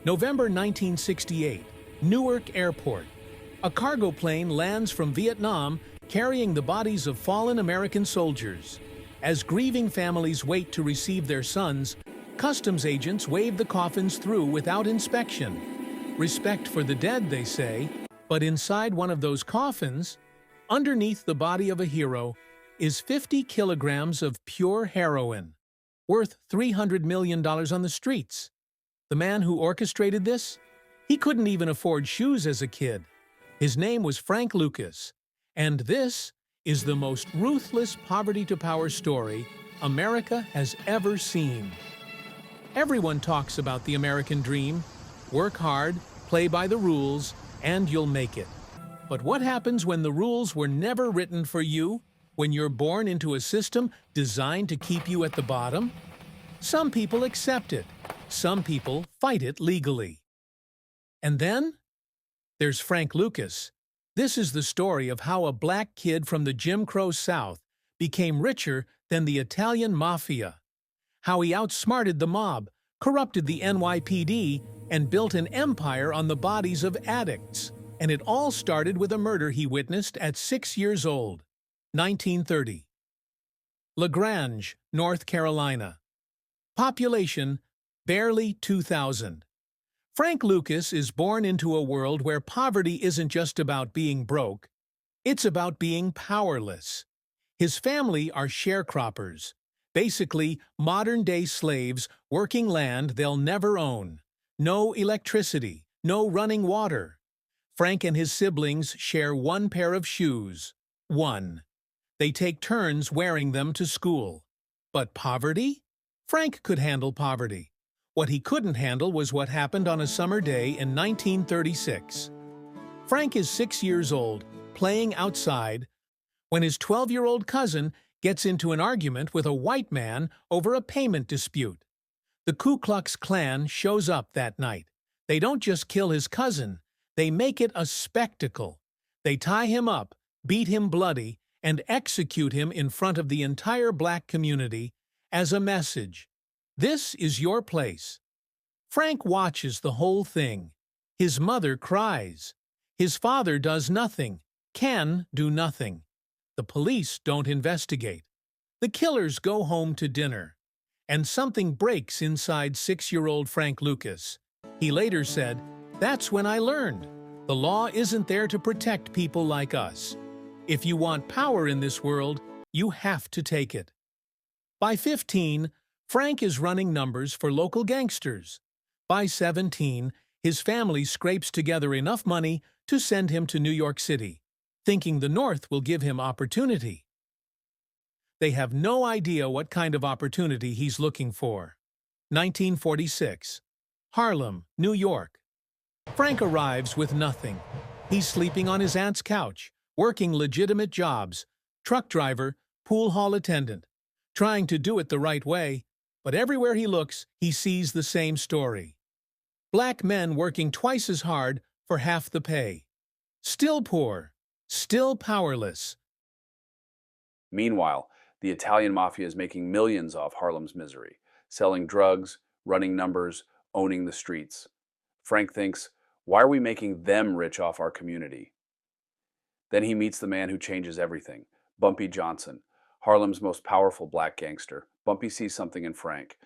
November 1968, Newark Airport. A cargo plane lands from Vietnam carrying the bodies of fallen American soldiers. As grieving families wait to receive their sons, customs agents wave the coffins through without inspection. Respect for the dead, they say, but inside one of those coffins, underneath the body of a hero, is 50 kilograms of pure heroin, worth $300 million on the streets. The man who orchestrated this? He couldn't even afford shoes as a kid. His name was Frank Lucas, and this is the most ruthless poverty-to-power story America has ever seen. Everyone talks about the American dream. Work hard, play by the rules, and you'll make it. But what happens when the rules were never written for you? When you're born into a system designed to keep you at the bottom? Some people accept it. Some people fight it legally. And then there's Frank Lucas. This is the story of how a black kid from the Jim Crow South became richer than the Italian Mafia. How he outsmarted the mob, corrupted the NYPD, and built an empire on the bodies of addicts. And it all started with a murder he witnessed at 6 years old. 1930. LaGrange, North Carolina. Population, barely 2,000. Frank Lucas is born into a world where poverty isn't just about being broke, it's about being powerless. His family are sharecroppers, basically modern-day slaves working land they'll never own. No electricity, no running water. Frank and his siblings share one pair of shoes. One. They take turns wearing them to school. But poverty? Frank could handle poverty. What he couldn't handle was what happened on a summer day in 1936. Frank is 6 years old, playing outside, when his 12-year-old cousin gets into an argument with a white man over a payment dispute. The Ku Klux Klan shows up that night. They don't just kill his cousin, they make it a spectacle. They tie him up, beat him bloody, and execute him in front of the entire black community as a message. This is your place. Frank watches the whole thing. His mother cries. His father does nothing, can do nothing. The police don't investigate. The killers go home to dinner. And something breaks inside 6-year-old Frank Lucas. He later said, "That's when I learned. The law isn't there to protect people like us. If you want power in this world, you have to take it." By 15, Frank is running numbers for local gangsters. By 17, his family scrapes together enough money to send him to New York City, thinking the North will give him opportunity. They have no idea what kind of opportunity he's looking for. 1946. Harlem, New York. Frank arrives with nothing. He's sleeping on his aunt's couch, working legitimate jobs, truck driver, pool hall attendant, trying to do it the right way, but everywhere he looks, he sees the same story. Black men working twice as hard for half the pay. Still poor, still powerless. Meanwhile, the Italian Mafia is making millions off Harlem's misery, selling drugs, running numbers, owning the streets. Frank thinks, why are we making them rich off our community? Then he meets the man who changes everything, Bumpy Johnson, Harlem's most powerful black gangster. Bumpy sees something in Frank,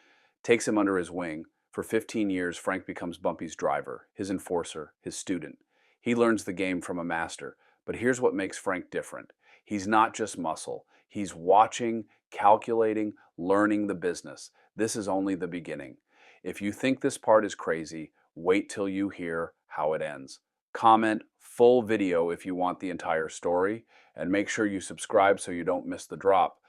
takes him under his wing. For 15 years, Frank becomes Bumpy's driver, his enforcer, his student. He learns the game from a master, but here's what makes Frank different. He's not just muscle. He's watching, calculating, learning the business. This is only the beginning. If you think this part is crazy, wait till you hear how it ends. Comment full video if you want the entire story, and make sure you subscribe so you don't miss the drop.